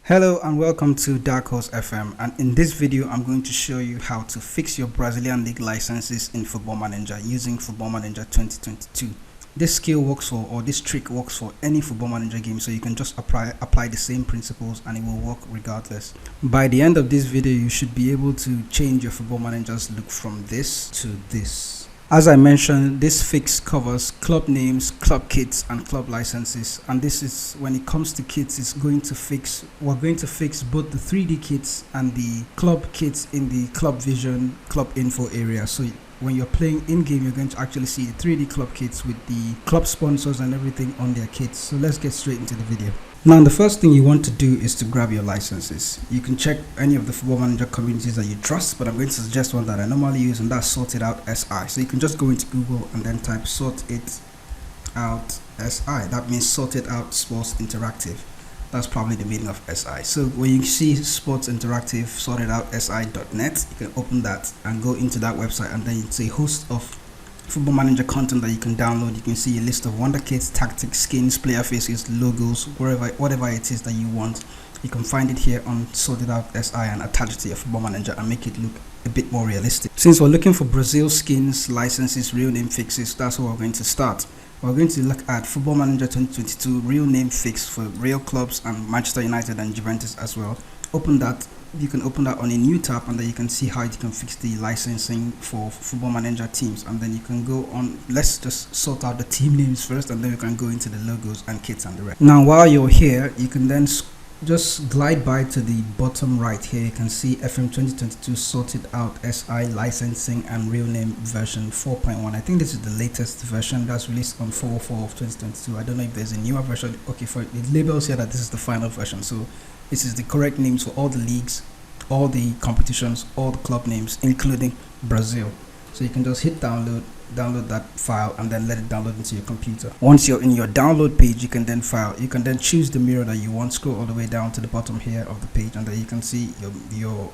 Hello and welcome to DarkHorse FM, and in this video I'm going to show you how to fix your Brazilian League licenses in Football Manager using Football Manager 2022. This skill works for, or this trick works for any Football Manager game, so you can just apply the same principles and it will work regardless. By the end of this video you should be able to change your Football Manager's look from this to this. As I mentioned, this fix covers club names, club kits and club licenses, and this is, when it comes to kits, we're going to fix both the 3D kits and the club kits in the club vision, club info area. So when you're playing in game, you're going to actually see the 3D club kits with the club sponsors and everything on their kits. So let's get straight into the video. Now, the first thing you want to do is to grab your licenses. You can check any of the Football Manager communities that you trust, but I'm going to suggest one that I normally use, and that's Sort It Out SI. So you can just go into Google and then type Sort It Out SI. That means Sort It Out Sports Interactive. That's probably the meaning of SI. So when you see Sports Interactive sortedoutsI.net, you can open that and go into that website, and then it's a host of Football Manager content that you can download. You can see a list of wonder kits, tactics, skins, player faces, logos, whatever it is that you want. You can find it here on Sorted Out SI and attach it to your Football Manager and make it look a bit more realistic. Since we're looking for Brazil skins, licenses, real name fixes, that's where we're going to start. We're going to look at Football Manager 2022 real name fix for real clubs and Manchester United and Juventus as well. Open that. You can open that on a new tab, and then you can see how you can fix the licensing for Football Manager teams, and then you can go on. Let's just sort out the team names first, and then we can go into the logos and kits and the rest. Now while you're here, you can then just glide by to the bottom right here. You can see FM22 Sorted Out SI licensing and real name version 4.1. I think this is the latest version that's released on 4/4 of 2022. I don't know if there's a newer version. Okay, for it labels here that this is the final version, so this is the correct names for all the leagues, all the competitions, all the club names, including Brazil. So you can just hit download that file, and then let it download into your computer. Once you're in your download page, you can then choose the mirror that you want. Scroll all the way down to the bottom here of the page, and then you can see your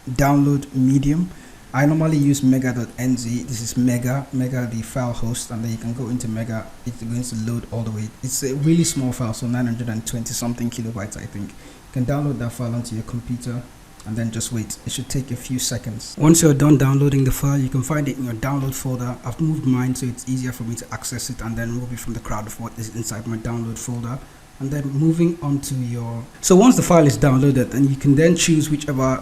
download medium. I normally use mega.nz. This is mega the file host, and then you can go into mega. It's going to load all the way. It's a really small file, so 920 something kilobytes, I think. You can download that file onto your computer and then just wait. It should take a few seconds. Once you're done downloading the file, you can find it in your download folder. I've moved mine so it's easier for me to access it and then remove it from the crowd of what is inside my download folder. And then moving on to so once the file is downloaded, then you can then choose whichever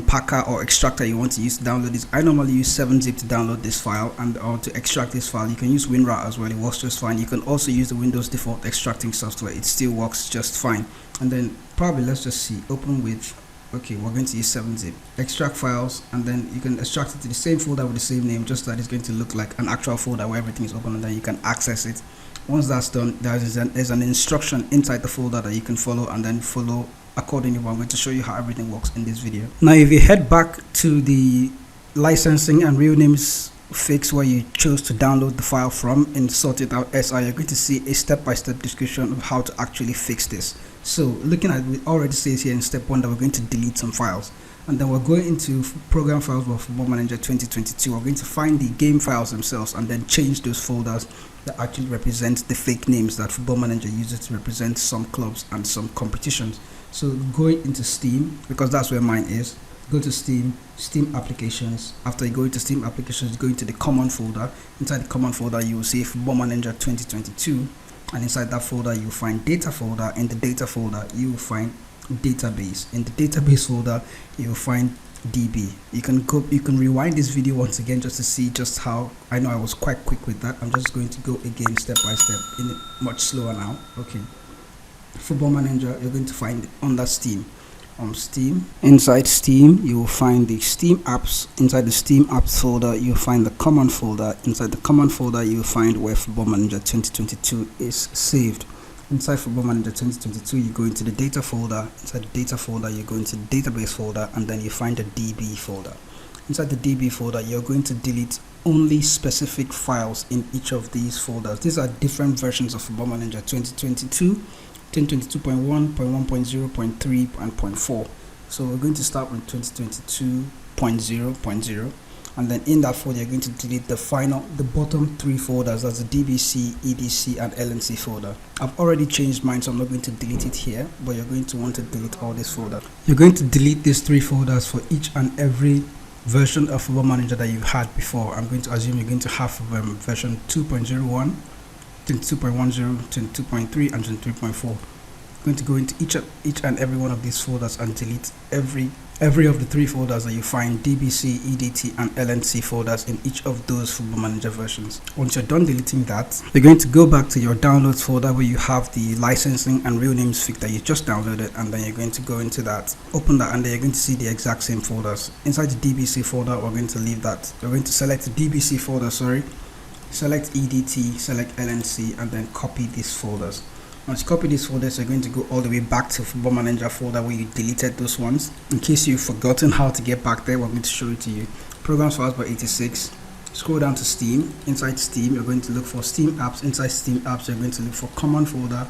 packer or extractor you want to use to download this. I normally use 7-zip to download this file, and or to extract this file you can use WinRAR as well. It works just fine. You can also use the Windows default extracting software. It still works just fine. And then probably, let's just see, open with, okay, we're going to use 7-zip, extract files, and then you can extract it to the same folder with the same name, just that it's going to look like an actual folder where everything is open, and then you can access it. Once that's done, there's an instruction inside the folder that you can follow, and then follow accordingly. I'm going to show you how everything works in this video. Now if you head back to the licensing and real names fix where you chose to download the file from in Sort It Out SI, you're going to see a step-by-step description of how to actually fix this. So looking at it already says here in step 1 that we're going to delete some files, and then we're going into program files for Football Manager 2022. We're going to find the game files themselves and then change those folders that actually represent the fake names that Football Manager uses to represent some clubs and some competitions. So going into Steam, because that's where mine is, go to Steam applications. After you go into Steam applications, go into the common folder. Inside the common folder you will see Football Manager 2022, and inside that folder you will find data folder. In the data folder you will find database. In the database folder you will find DB. You can rewind this video once again just to see just how, I know I was quite quick with that. I'm just going to go again step by step, in it much slower now. Okay, Football Manager, you're going to find it under Steam. On Steam, inside Steam you will find the Steam apps. Inside the Steam apps folder you'll find the common folder. Inside the common folder you'll find where Football Manager 2022 is saved. Inside Football Manager 2022 you go into the data folder. Inside the data folder you go into the database folder, and then you find the DB folder. Inside the DB folder you're going to delete only specific files in each of these folders. These are different versions of Football Manager 2022, 2022.1, 0.1, 0.3 and 0.4. So we're going to start with 2022.0.0. and then in that folder you're going to delete the bottom 3 folders. That's the DBC, EDC and LNC folder. I've already changed mine, so I'm not going to delete it here, but you're going to want to delete all this folder. You're going to delete these 3 folders for each and every version of Football Manager that you've had before. I'm going to assume you're going to have version 2.01, 22.10, 22.3 and 23.4. Going to go into each and every one of these folders and delete every of the 3 folders that you find, DBC, EDT and LNC folders in each of those Football Manager versions. Once you're done deleting that, you're going to go back to your downloads folder where you have the licensing and real names fix that you just downloaded, and then you're going to go into that, open that, and then you're going to see the exact same folders. Inside the DBC folder, we're going to leave that. We're going to select the DBC folder, select EDT, select LNC, and then copy these folders. Once you copy these folders, you're going to go all the way back to Football Manager folder where you deleted those ones. In case you've forgotten how to get back there, we're going to show it to you. Programs files by 86. Scroll down to Steam. Inside Steam, you're going to look for Steam apps. Inside Steam apps, you're going to look for Common folder.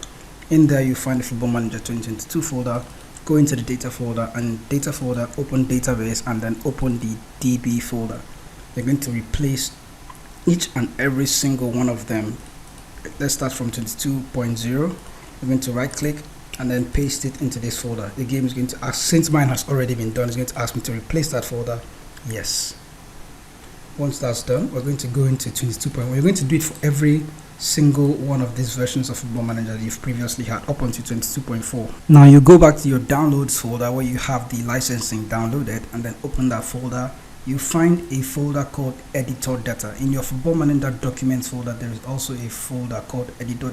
In there, you find the Football Manager 2022 folder. Go into the Data folder, and Data folder, open Database, and then open the DB folder. You're going to replace each and every single one of them. Let's start from 22.0. We're going to right click and then paste it into this folder. The game is going to ask, since mine has already been done, it's going to ask me to replace that folder. Yes. Once that's done, we're going to go into 22.1. We're going to do it for every single one of these versions of Football Manager that you've previously had up until 22.4. Now you go back to your downloads folder where you have the licensing downloaded, and then open that folder. You find a folder called editor data. In your Football Manager documents folder, there is also a folder called editor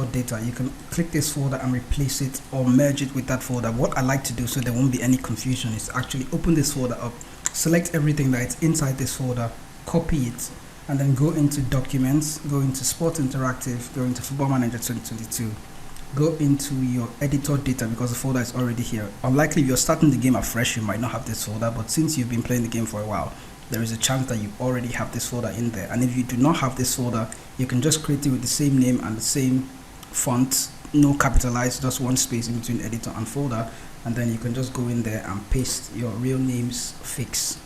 data. You can click this folder and replace it or merge it with that folder. What I like to do so there won't be any confusion is actually open this folder up, select everything that is inside this folder, copy it, and then go into documents, go into Sport Interactive, go into Football Manager 2022. Go into your editor data because the folder is already here. Unlikely if you're starting the game afresh, you might not have this folder, but since you've been playing the game for a while, there is a chance that you already have this folder in there. And if you do not have this folder, you can just create it with the same name and the same font, no capitalized, just one space in between editor and folder, and then you can just go in there and paste your real names fix.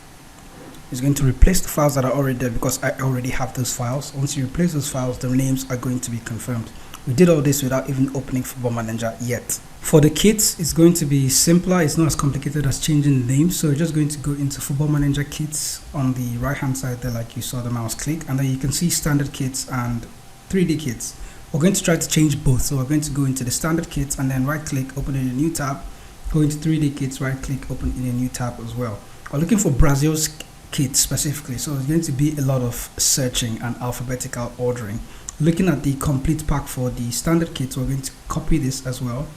It's going to replace the files that are already there because I already have those files. Once you replace those files, the names are going to be confirmed. We did all this without even opening Football Manager yet. For the kits, it's going to be simpler. It's not as complicated as changing the name. So we're just going to go into Football Manager kits on the right hand side there, like you saw the mouse click, and then you can see standard kits and 3D kits. We're going to try to change both. So we're going to go into the standard kits and then right click, open in a new tab, go into 3D kits, right click, open in a new tab as well. We're looking for Brazil's kit specifically, so it's going to be a lot of searching and alphabetical ordering. Looking at the complete pack for the standard kits, we're going to copy this as well,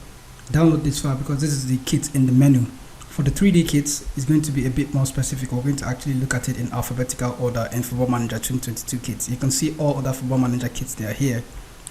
download this file because this is the kit in the menu. For the 3D kits, it's going to be a bit more specific. We're going to actually look at it in alphabetical order in Football Manager 2022 kits. You can see all other Football Manager kits, they are here.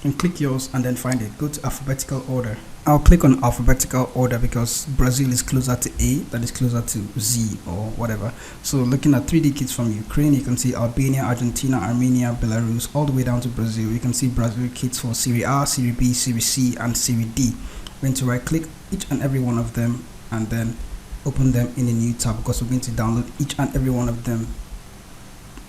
And click yours and then find it. Go to alphabetical order. I'll click on alphabetical order because Brazil is closer to A, that is closer to Z or whatever. So looking at 3D kits from Ukraine, you can see Albania, Argentina, Armenia, Belarus, all the way down to Brazil. You can see Brazil kits for Serie A, Serie B, Serie C and Serie D. We're going to right click each and every one of them and then open them in a new tab because we're going to download each and every one of them.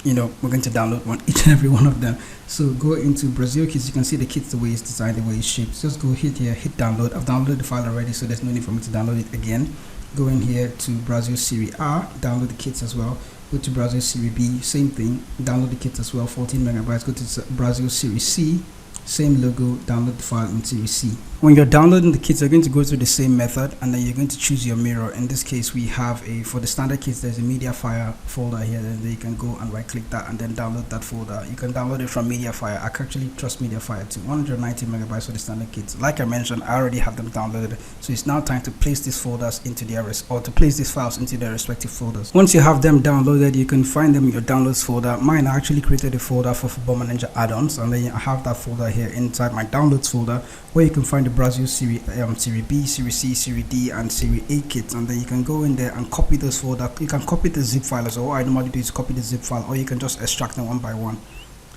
We're going to download each and every one of them. So go into Brazil kits. You can see the kit, the way it's designed, the way it's shaped. Just go hit here, hit download. I've downloaded the file already, so there's no need for me to download it again. Go in here to Brazil Serie A, download the kits as well. Go to Brazil Serie B, same thing, download the kits as well, 14 megabytes. Go to Brazil Serie C, same logo, download the file in Serie C. When you're downloading the kits, you're going to go through the same method and then you're going to choose your mirror. In this case, we have for the standard kits, there's a MediaFire folder here, then you can go and right click that and then download that folder. You can download it from MediaFire. I actually trust MediaFire too. 190 megabytes for the standard kits. Like I mentioned, I already have them downloaded. So it's now time to place these folders into to place these files into their respective folders. Once you have them downloaded, you can find them in your downloads folder. Mine, I actually created a folder for Football Manager add-ons, and then I have that folder here inside my downloads folder where you can find the Brazil Serie B, Serie C, Serie D and Serie A kits, and then you can go in there and copy this folder. You can copy the zip file. So what I normally do is copy the zip file, or you can just extract them one by one,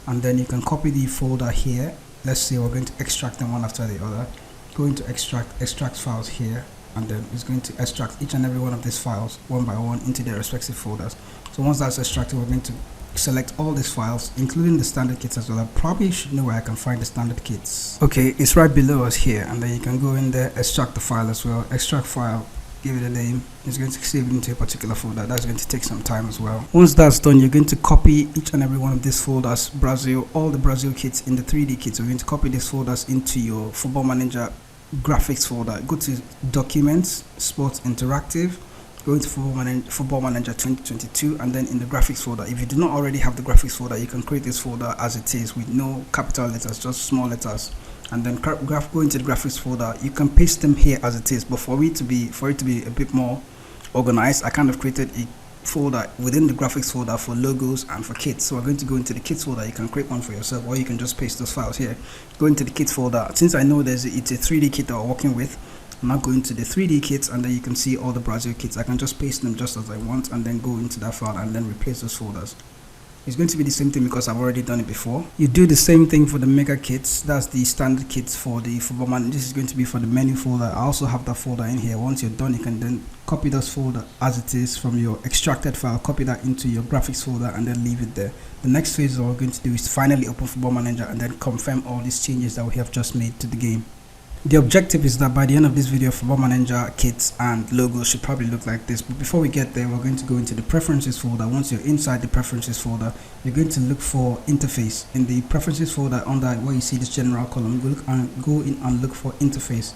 and then you can copy the folder here. Let's say we're going to extract them one after the other. Go into extract files here, and then it's going to extract each and every one of these files one by one into their respective folders. So once that's extracted, we're going to select all these files, including the standard kits as well. I probably should know where I can find the standard kits. Okay, it's right below us here, and then you can go in there, extract the file as well. Extract file, give it a name. It's going to save it into a particular folder. That's going to take some time as well. Once that's done, you're going to copy each and every one of these folders, Brazil, all the Brazil kits in the 3D kits. We're going to copy these folders into your Football Manager graphics folder. Go to Documents, Sports Interactive, go into Football Manager 2022, and then in the graphics folder. If you do not already have the graphics folder, you can create this folder as it is with no capital letters, just small letters, and then go into the graphics folder. You can paste them here as it is, but for it to be a bit more organized, I kind of created a folder within the graphics folder for logos and for kits. So we're going to go into the kits folder. You can create one for yourself, or you can just paste those files here. Go into the kits folder. Since I know it's a 3D kit that we're working with, I'm not going to the 3D kits, and then you can see all the Brazil kits. I can just paste them just as I want, and then go into that file and then replace those folders. It's going to be the same thing because I've already done it before. You do the same thing for the mega kits. That's the standard kits for the Football Manager. This is going to be for the menu folder. I also have that folder in here. Once you're done, you can then copy this folder as it is from your extracted file, copy that into your graphics folder, and then leave it there. The next phase what we're going to do is finally open Football Manager and then confirm all these changes that we have just made to the game. The objective is that by the end of this video, Football Manager kits and logos should probably look like this. But before we get there, we're going to go into the preferences folder. Once you're inside the preferences folder, you're going to look for interface. In the preferences folder, under where you see this general column, go in and look for interface.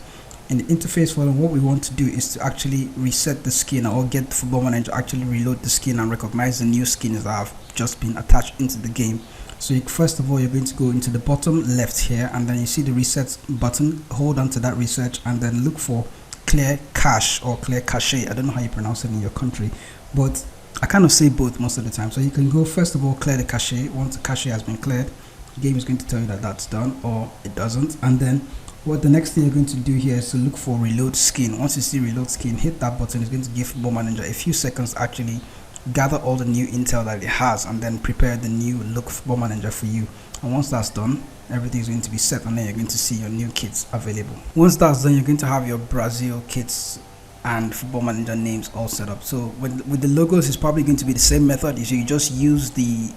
In the interface folder, what we want to do is to actually reset the skin, or get the Football Manager actually reload the skin and recognize the new skins that have just been attached into the game. So first of all, you're going to go into the bottom left here, and then you see the reset button. Hold on to that reset and then look for clear cache or clear cache. I don't know how you pronounce it in your country, but I kind of say both most of the time. So you can go first of all, clear the cache. Once the cache has been cleared, the game is going to tell you that that's done, or it doesn't. And then what the next thing you're going to do here is to look for reload skin. Once you see reload skin, hit that button. It's going to give Football Manager a few seconds to actually gather all the new intel that it has, and then prepare the new look Football Manager for you. And once that's done, everything is going to be set, and then you're going to see your new kits available. Once that's done, you're going to have your Brazil kits and Football Manager names all set up. So with the logos, it's probably going to be the same method. So you just use the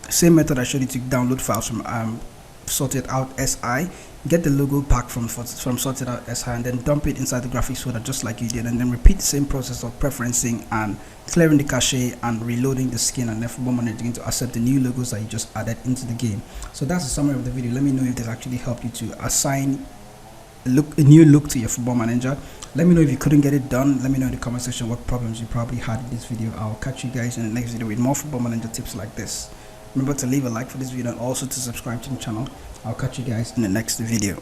same method I showed you to download files from Sorted Out SI. Get the logo pack from Sorted Out SI, and then dump it inside the graphics folder just like you did, and then repeat the same process of preferencing and clearing the cache and reloading the skin, and then Football Manager is going to accept the new logos that you just added into the game. So that's the summary of the video. Let me know if this actually helped you to assign a new look to your Football Manager. Let me know if you couldn't get it done. Let me know in the comment section what problems you probably had in this video. I'll catch you guys in the next video with more Football Manager tips like this. Remember to leave a like for this video and also to subscribe to the channel. I'll catch you guys in the next video.